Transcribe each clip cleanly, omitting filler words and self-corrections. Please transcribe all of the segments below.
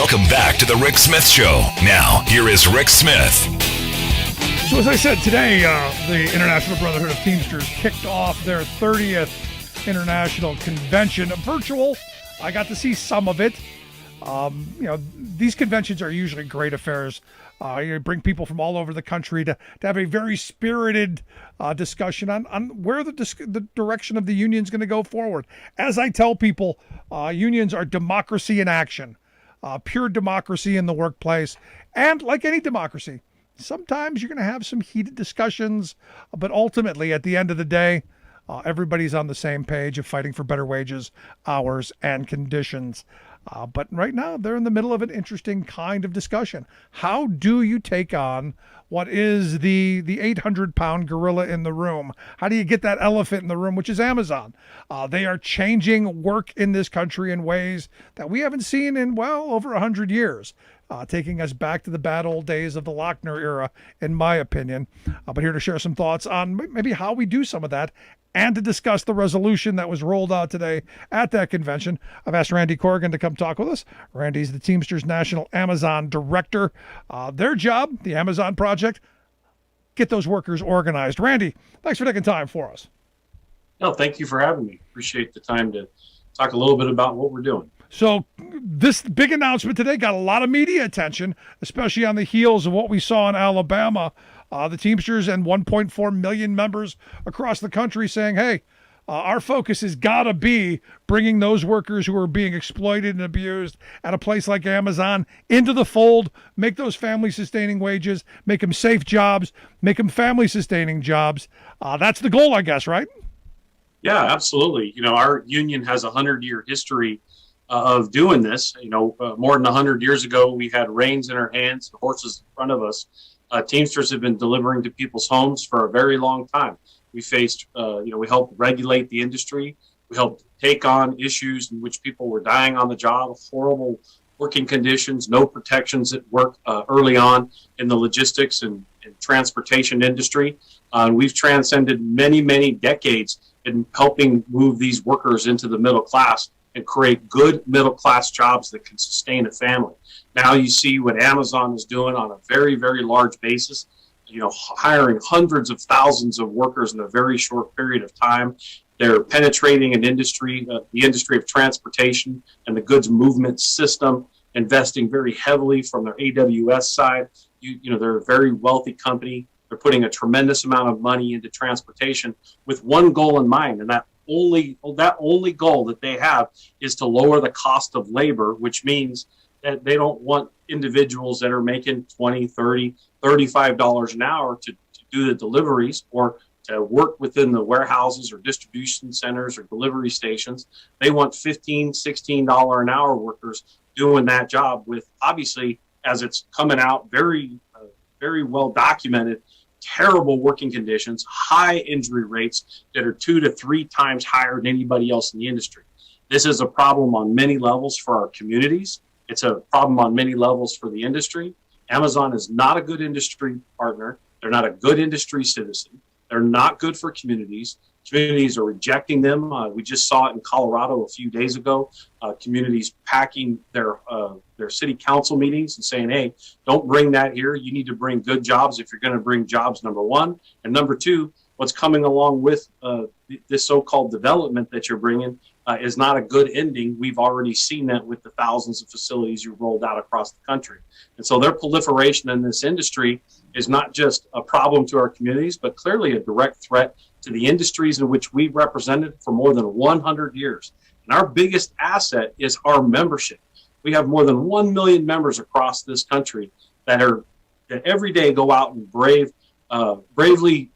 Welcome back to the Rick Smith Show. Now, here is Rick Smith. So as I said, today, the International Brotherhood of Teamsters kicked off their 30th International Convention. Virtual, I got to see some of it. These conventions are usually great affairs. You bring people from all over the country to have a very spirited discussion on where the direction of the union is going to go forward. As I tell people, unions are democracy in action, pure democracy in the workplace. And like any democracy, sometimes you're going to have some heated discussions, but ultimately, at the end of the day, everybody's on the same page of fighting for better wages, hours, and conditions. But right now, they're in the middle of an interesting kind of discussion. How do you take on what is the 800-pound gorilla in the room? How do you get that elephant in the room, which is Amazon? They are changing work in this country in ways that we haven't seen in, over 100 years. Taking us back to the bad old days of the Lochner era, in my opinion. But here to share some thoughts on maybe how we do some of that and to discuss the resolution that was rolled out today at that convention, I've asked Randy Corrigan to come talk with us. Randy's the Teamsters National Amazon Director. Their job, the Amazon Project, get those workers organized. Randy, thanks for taking time for us. No, thank you for having me. Appreciate the time to talk a little bit about what we're doing. So this big announcement today got a lot of media attention, especially on the heels of what we saw in Alabama. The Teamsters and 1.4 million members across the country saying, hey, our focus has got to be bringing those workers who are being exploited and abused at a place like Amazon into the fold, make those family-sustaining wages, make them safe jobs, make them family-sustaining jobs. That's the goal, I guess, right? Yeah, absolutely. Our union has a 100-year history of doing this. More than 100 years ago, we had reins in our hands, horses in front of us. Teamsters have been delivering to people's homes for a very long time. We faced, we helped regulate the industry. We helped take on issues in which people were dying on the job, horrible working conditions, no protections at work early on in the logistics and transportation industry. We've transcended many, many decades in helping move these workers into the middle class and create good middle-class jobs that can sustain a family. Now you see what Amazon is doing on a very, very large basis, hiring hundreds of thousands of workers in a very short period of time. They're penetrating an industry, the industry of transportation and the goods movement system, investing very heavily from their AWS side. They're a very wealthy company. They're putting a tremendous amount of money into transportation with one goal in mind, and that only goal that they have is to lower the cost of labor, which means that they don't want individuals that are making $20, $30, $35 an hour to do the deliveries or to work within the warehouses or distribution centers or delivery stations. They want $15, $16 an hour workers doing that job with, obviously, as it's coming out, very, very well documented, terrible working conditions, high injury rates that are 2 to 3 times higher than anybody else in the industry. This is a problem on many levels for our communities. It's a problem on many levels for the industry. Amazon is not a good industry partner. They're not a good industry citizen. They're not good for communities. Communities are rejecting them. We just saw it in Colorado a few days ago. Communities packing their city council meetings and saying, hey, don't bring that here. You need to bring good jobs if you're going to bring jobs, number one. And number two, what's coming along with this so-called development that you're bringing is not a good ending. We've already seen that with the thousands of facilities you've rolled out across the country. And so their proliferation in this industry is not just a problem to our communities, but clearly a direct threat to the industries in which we've represented for more than 100 years. And our biggest asset is our membership. We have more than 1 million members across this country that every day go out and bravely,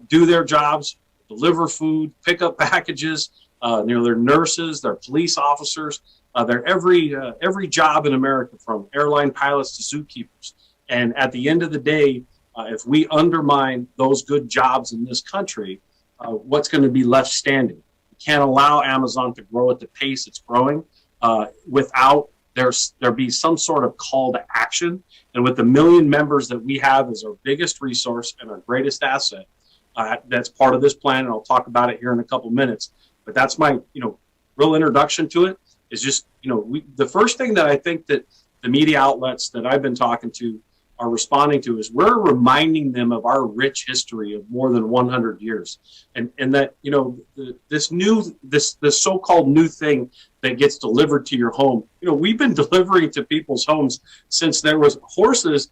do their jobs, deliver food, pick up packages. They're nurses, they're police officers, they're every job in America, from airline pilots to zookeepers. And at the end of the day, if we undermine those good jobs in this country, what's going to be left standing? We can't allow Amazon to grow at the pace it's growing without there be some sort of call to action. And with the 1 million members that we have as our biggest resource and our greatest asset, that's part of this plan, and I'll talk about it here in a couple minutes. But that's my real introduction to it. Is just the first thing that I think that the media outlets that I've been talking to are responding to is we're reminding them of our rich history of more than 100 years. And that, this so-called new thing that gets delivered to your home, we've been delivering to people's homes since there was horses,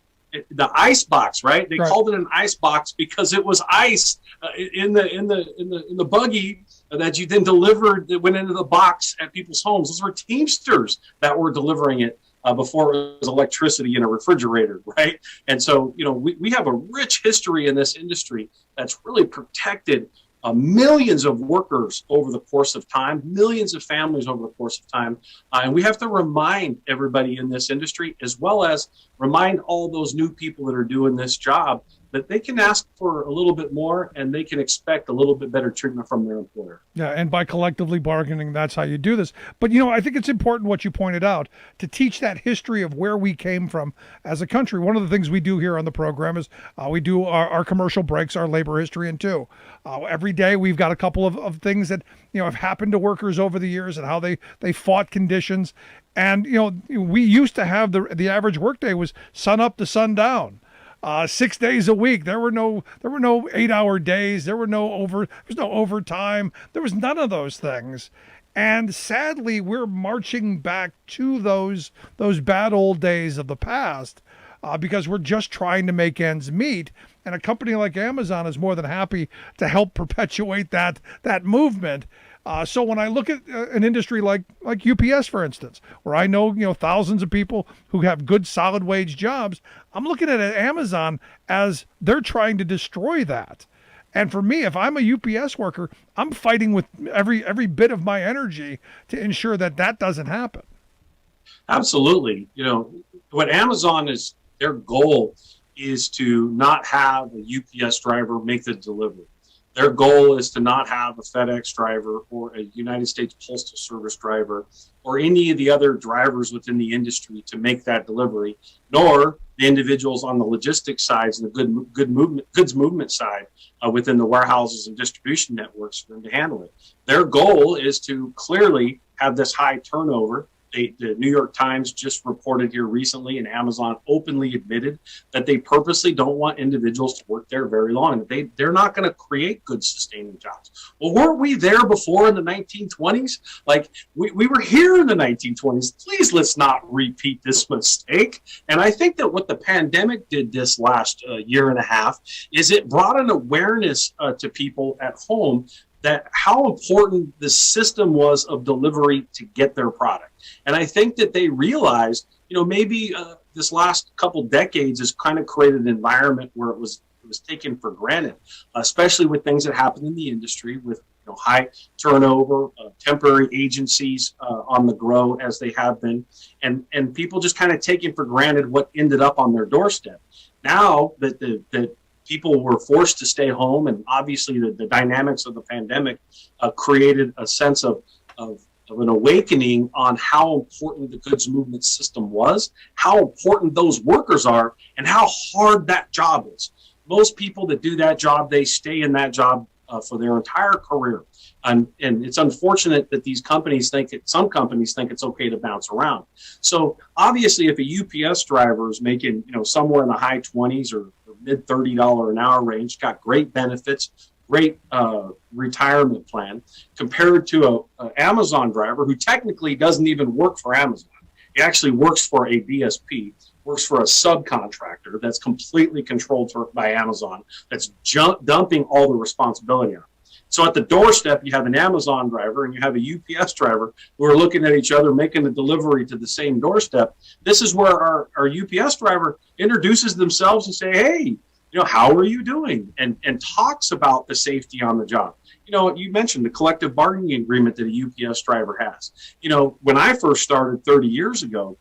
the ice box, right? They called it an ice box because it was ice in the buggy that you then delivered that went into the box at people's homes. Those were Teamsters that were delivering it before it was electricity in a refrigerator, right? And so, we have a rich history in this industry that's really protected millions of workers over the course of time, millions of families over the course of time. And we have to remind everybody in this industry, as well as remind all those new people that are doing this job, that they can ask for a little bit more and they can expect a little bit better treatment from their employer. Yeah, and by collectively bargaining, that's how you do this. But, I think it's important what you pointed out, to teach that history of where we came from as a country. One of the things we do here on the program is we do our commercial breaks, our labor history in two. Every day we've got a couple of things that, have happened to workers over the years and how they fought conditions. And, we used to have the average workday was sun up to sun down. 6 days a week. There were no 8-hour days. There was no overtime. There was none of those things. And sadly, we're marching back to those bad old days of the past because we're just trying to make ends meet. And a company like Amazon is more than happy to help perpetuate that movement. So when I look at an industry like UPS, for instance, where I know thousands of people who have good solid wage jobs, I'm looking at Amazon as they're trying to destroy that. And for me, if I'm a UPS worker, I'm fighting with every bit of my energy to ensure that doesn't happen. Absolutely. What Amazon is, their goal is to not have a UPS driver make the delivery. Their goal is to not have a FedEx driver or a United States Postal Service driver or any of the other drivers within the industry to make that delivery, nor the individuals on the logistics sides and the goods movement side within the warehouses and distribution networks for them to handle it. Their goal is to clearly have this high turnover. The New York Times just reported here recently, and Amazon openly admitted that they purposely don't want individuals to work there very long. They're not going to create good sustaining jobs. Well, weren't we there before in the 1920s? Like, we were here in the 1920s. Please, let's not repeat this mistake. And I think that what the pandemic did this last year and a half is it brought an awareness to people at home that how important the system was of delivery to get their product. And I think that they realized, maybe this last couple decades has kind of created an environment where it was taken for granted, especially with things that happen in the industry with high turnover, temporary agencies on the grow as they have been, and people just kind of taking for granted what ended up on their doorstep. Now that people were forced to stay home, and obviously the dynamics of the pandemic created a sense of an awakening on how important the goods movement system was, how important those workers are, and how hard that job is. Most people that do that job, they stay in that job for their entire career. And it's unfortunate that some companies think it's okay to bounce around. So obviously, if a UPS driver is making somewhere in the high 20s or mid $30 an hour range, got great benefits, great retirement plan, compared to a Amazon driver who technically doesn't even work for Amazon. He actually works for a DSP, works for a subcontractor that's completely controlled by Amazon, that's dumping all the responsibility on. So at the doorstep, you have an Amazon driver and you have a UPS driver who are looking at each other, making the delivery to the same doorstep. This is where our UPS driver introduces themselves and say, hey, how are you doing? And talks about the safety on the job. You mentioned the collective bargaining agreement that a UPS driver has. When I first started 30 years ago,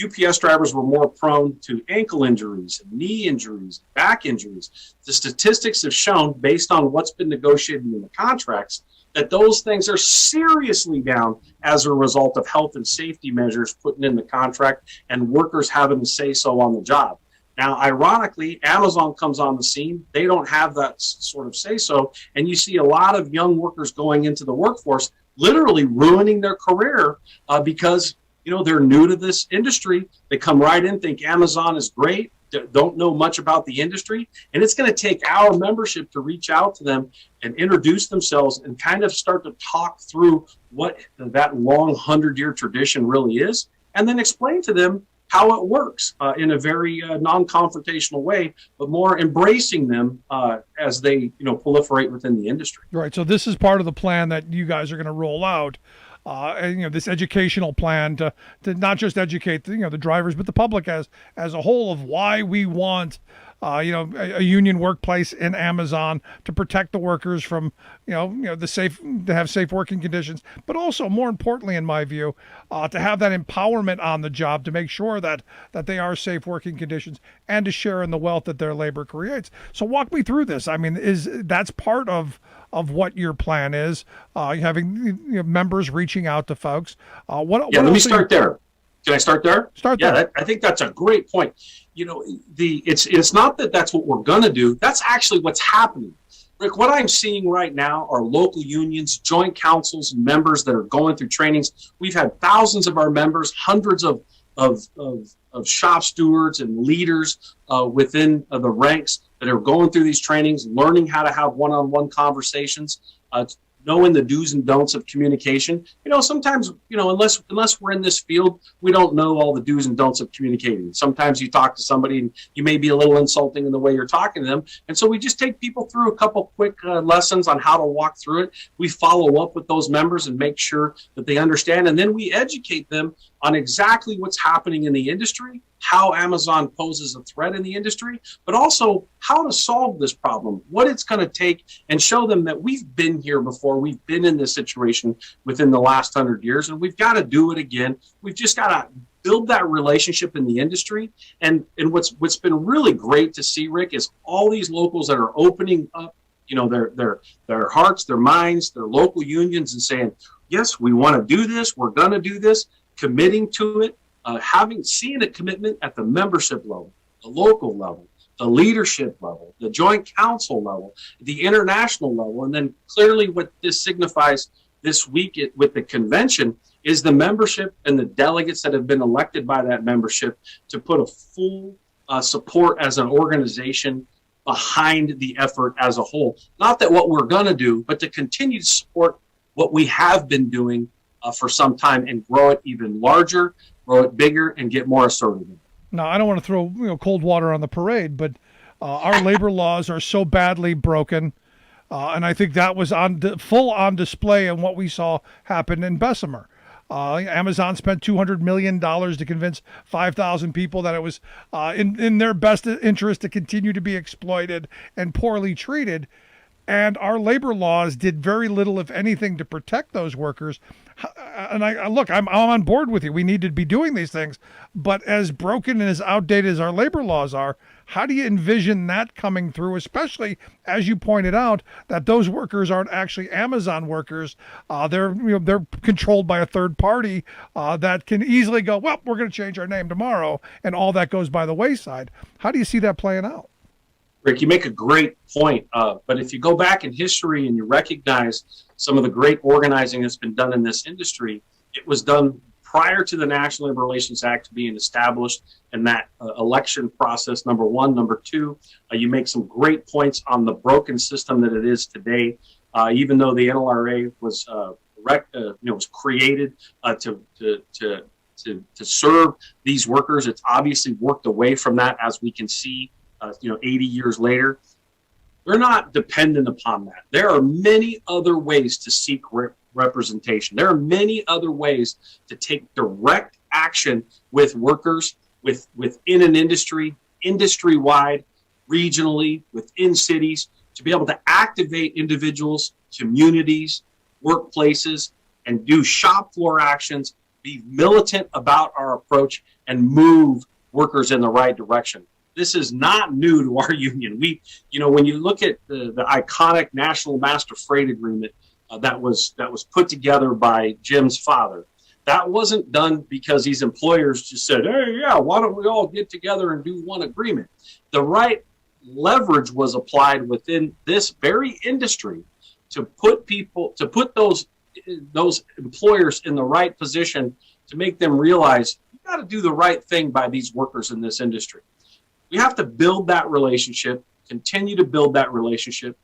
UPS drivers were more prone to ankle injuries, knee injuries, back injuries. The statistics have shown, based on what's been negotiated in the contracts, that those things are seriously down as a result of health and safety measures put in the contract and workers having to say so on the job. Now, ironically, Amazon comes on the scene. They don't have that sort of say so. And you see a lot of young workers going into the workforce, literally ruining their career because they're new to this industry. They come right in, think Amazon is great, don't know much about the industry. And it's going to take our membership to reach out to them and introduce themselves and kind of start to talk through what that long 100-year tradition really is, and then explain to them how it works in a very non-confrontational way, but more embracing them as they proliferate within the industry. Right. So this is part of the plan that you guys are going to roll out. And this educational plan to not just educate the drivers, but the public as a whole of why we want a union workplace in Amazon to protect the workers from to have safe working conditions, but also more importantly, in my view, to have that empowerment on the job to make sure that they are safe working conditions and to share in the wealth that their labor creates. So walk me through this. I mean, that's part of what your plan is, having members reaching out to folks. Let me start there. Can I start there? Start there. Yeah, I think that's a great point. It's not that that's what we're going to do. That's actually what's happening. Rick, what I'm seeing right now are local unions, joint councils, members that are going through trainings. We've had thousands of our members, hundreds of shop stewards and leaders within the ranks that are going through these trainings, learning how to have one-on-one conversations, knowing the do's and don'ts of communication. Sometimes, unless we're in this field, we don't know all the do's and don'ts of communicating. Sometimes you talk to somebody and you may be a little insulting in the way you're talking to them. And so we just take people through a couple quick lessons on how to walk through it. We follow up with those members and make sure that they understand. And then we educate them on exactly what's happening in the industry, how Amazon poses a threat in the industry, but also how to solve this problem, what it's going to take, and show them that we've been here before. We've been in this situation within the last 100 years, and we've got to do it again. We've just got to build that relationship in the industry. And what's been really great to see, Rick, is all these locals that are opening up, their hearts, their minds, their local unions, and saying, yes, we want to do this. We're going to do this, committing to it. Seeing a commitment at the membership level, the local level, the leadership level, the joint council level, the international level, and then clearly what this signifies this week with the convention is the membership and the delegates that have been elected by that membership to put a full support as an organization behind the effort as a whole. Not that what we're going to do, but to continue to support what we have been doing for some time and grow it even larger, grow it bigger, and get more assertive. Now, I don't want to throw cold water on the parade, but our labor laws are so badly broken, and I think that was full on display in what we saw happen in Bessemer. Amazon spent $200 million to convince 5,000 people that it was in their best interest to continue to be exploited and poorly treated. And our labor laws did very little, if anything, to protect those workers. And I'm on board with you. We need to be doing these things. But as broken and as outdated as our labor laws are, how do you envision that coming through, especially, as you pointed out, that those workers aren't actually Amazon workers. They're controlled by a third party that can easily go, well, we're going to change our name tomorrow, and all that goes by the wayside. How do you see that playing out? Rick, you make a great point, but if you go back in history and you recognize some of the great organizing that's been done in this industry, it was done prior to the National Labor Relations Act being established and that election process, number one. Number two, you make some great points on the broken system that it is today, even though the NLRA was was created to serve these workers. It's obviously worked away from that, as we can see 80 years later. They're not dependent upon that. There are many other ways to seek representation. There are many other ways to take direct action with workers within an industry, industry-wide, regionally, within cities, to be able to activate individuals, communities, workplaces, and do shop floor actions, be militant about our approach, and move workers in the right direction. This is not new to our union. When you look at the iconic National Master Freight Agreement that was put together by Jim's father, that wasn't done because these employers just said, hey, yeah, why don't we all get together and do one agreement? The right leverage was applied within this very industry to put those employers in the right position to make them realize you got to do the right thing by these workers in this industry. We have to build that relationship, continue to build that relationship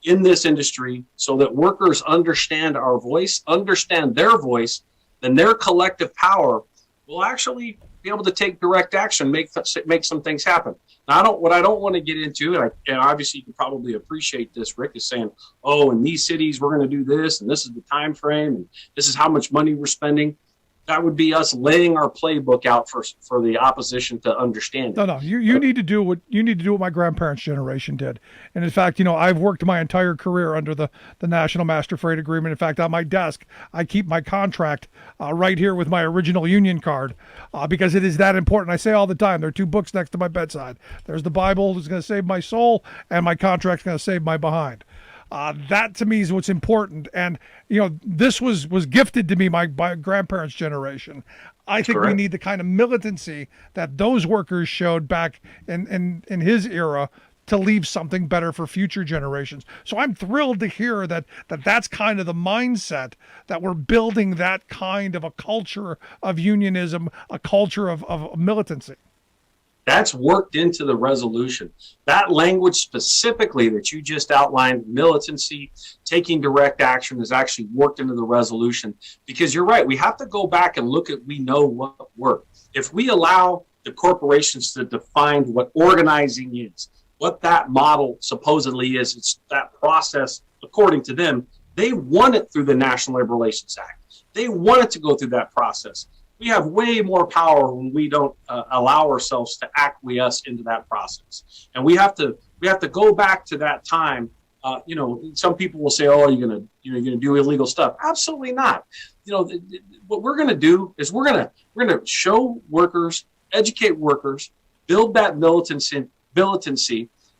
in this industry so that workers understand our voice, understand their voice, then their collective power will actually be able to take direct action, make some things happen. Now, what I don't want to get into, and obviously you can probably appreciate this, Rick, is saying, oh, in these cities, we're going to do this, and this is the time frame, and this is how much money we're spending. That would be us laying our playbook out for the opposition to understand. No, you need to do what my grandparents' generation did. And in fact, I've worked my entire career under the National Master Freight Agreement. In fact, on my desk, I keep my contract right here with my original union card because it is that important. I say all the time, there are two books next to my bedside. There's the Bible that's going to save my soul, and my contract's going to save my behind. That to me is what's important. And, this was gifted to me by grandparents' generation. I think we need the kind of militancy that those workers showed back in his era to leave something better for future generations. So I'm thrilled to hear that's kind of the mindset, that we're building that kind of a culture of unionism, a culture of militancy. That's worked into the resolution. That language specifically that you just outlined, militancy, taking direct action, is actually worked into the resolution. Because you're right, we have to go back and look at, we know what worked. If we allow the corporations to define what organizing is, what that model supposedly is, it's that process, according to them, they want it through the National Labor Relations Act. They want it to go through that process. We have way more power when we don't allow ourselves to acquiesce into that process. And we have to go back to that time. Some people will say, "Oh, you're gonna do illegal stuff." Absolutely not. What we're gonna do is we're gonna show workers, educate workers, build that militancy.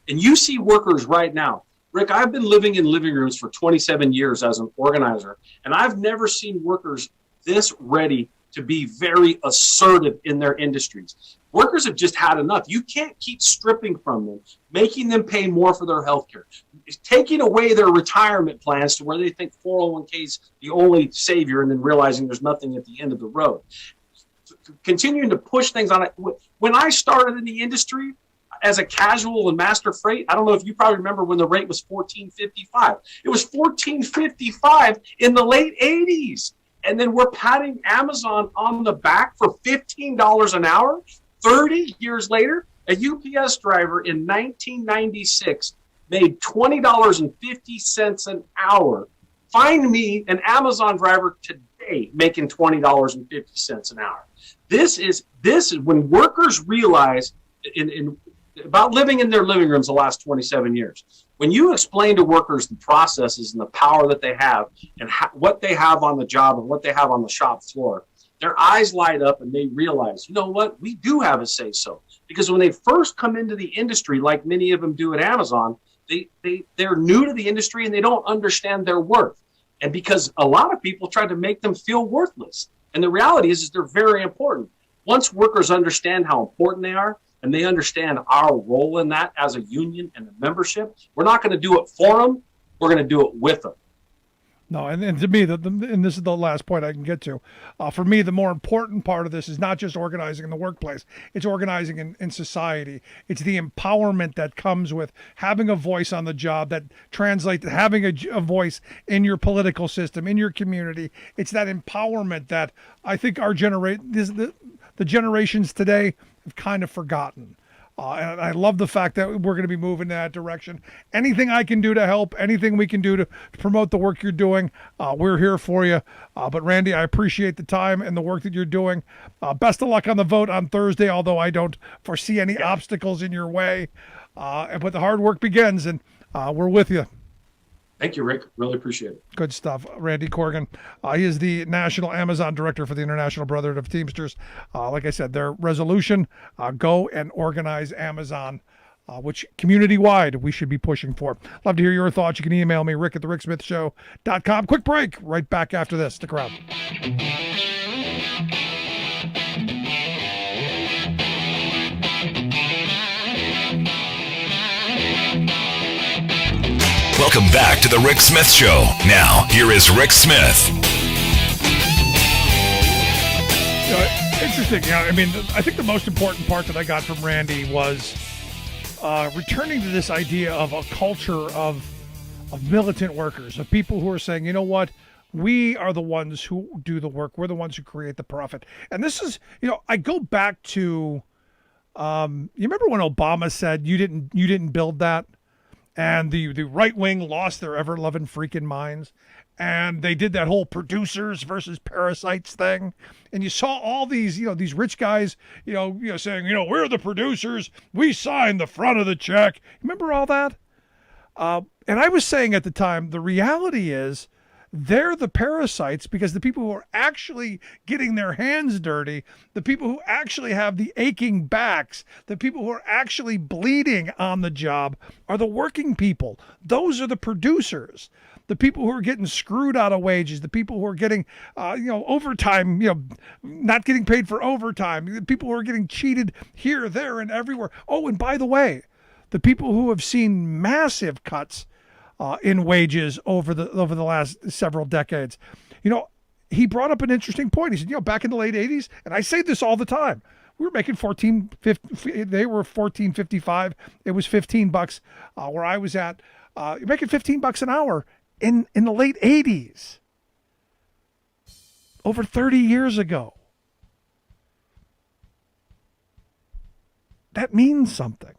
And you see workers right now. Rick, I've been living in living rooms for 27 years as an organizer, and I've never seen workers this ready to be very assertive in their industries. Workers have just had enough. You can't keep stripping from them, making them pay more for their health care, taking away their retirement plans to where they think 401k is the only savior, and then realizing there's nothing at the end of the road. Continuing to push things on it. When I started in the industry as a casual and master freight, I don't know if you probably remember when the rate was $14.55. It was $14.55 in the late 80s. And then we're patting Amazon on the back for $15 an hour. 30 years later, a UPS driver in 1996 made $20.50 an hour. Find me an Amazon driver today making $20.50 an hour. This is when workers realize about living in their living rooms the last 27 years. When you explain to workers the processes and the power that they have and what they have on the job and what they have on the shop floor, their eyes light up and they realize, you know what, we do have a say-so. Because when they first come into the industry, like many of them do at Amazon, they're new to the industry and they don't understand their worth. And because a lot of people try to make them feel worthless. And the reality is they're very important. Once workers understand how important they are, and they understand our role in that as a union and a membership, we're not going to do it for them. We're going to do it with them. No, and to me, and this is the last point I can get to. For me, the more important part of this is not just organizing in the workplace. It's organizing in society. It's the empowerment that comes with having a voice on the job, that translates to having a voice in your political system, in your community. It's that empowerment that I think the generations today have kind of forgotten. And I love the fact that we're going to be moving in that direction. Anything I can do to help, anything we can do to promote the work you're doing, we're here for you. But Randy, I appreciate the time and the work that you're doing. Best of luck on the vote on Thursday, although I don't foresee any obstacles in your way. But the hard work begins, and we're with you. Thank you, Rick. Really appreciate it. Good stuff. Randy Corrigan. He is the National Amazon Director for the International Brotherhood of Teamsters. Like I said, their resolution, go and organize Amazon, which community-wide we should be pushing for. Love to hear your thoughts. You can email me, rick@thericksmithshow.com. Quick break. Right back after this. Stick around. Welcome back to The Rick Smith Show. Now, here is Rick Smith. Interesting. Yeah, I mean, I think the most important part that I got from Randy was returning to this idea of a culture of militant workers, of people who are saying, you know what, we are the ones who do the work. We're the ones who create the profit. And this is, I go back to, you remember when Obama said you didn't build that, and the right wing lost their ever loving freaking minds. And they did that whole producers versus parasites thing. And you saw all these, these rich guys, saying, we're the producers. We signed the front of the check. Remember all that? And I was saying at the time, the reality is they're the parasites, because the people who are actually getting their hands dirty, the people who actually have the aching backs, the people who are actually bleeding on the job are the working people. Those are the producers. The people who are getting screwed out of wages, the people who are getting, overtime, not getting paid for overtime, the people who are getting cheated here, there, and everywhere. Oh, and by the way, the people who have seen massive cuts in wages over the last several decades. He brought up an interesting point. He said, back in the late 80s, and I say this all the time, we were making $14.50. They were $14.55. It was $15 where I was at. You're making $15 an hour in the late 80s, over 30 years ago. That means something.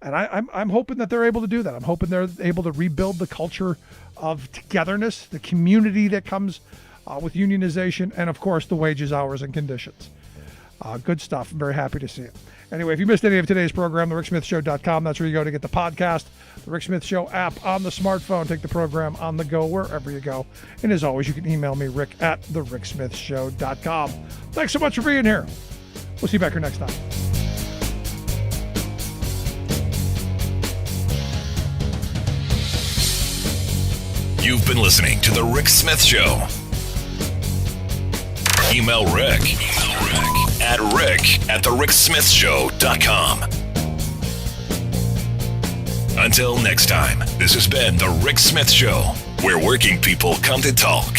And I'm hoping that they're able to do that. I'm hoping they're able to rebuild the culture of togetherness, the community that comes with unionization, and, of course, the wages, hours, and conditions. Good stuff. I'm very happy to see it. Anyway, if you missed any of today's program, thericksmithshow.com. That's where you go to get the podcast. The Rick Smith Show app on the smartphone. Take the program on the go wherever you go. And as always, you can email me, rick@thericksmithshow.com. Thanks so much for being here. We'll see you back here next time. You've been listening to The Rick Smith Show. Email Rick at rick@thericksmithshow.com. Until next time, this has been The Rick Smith Show, where working people come to talk.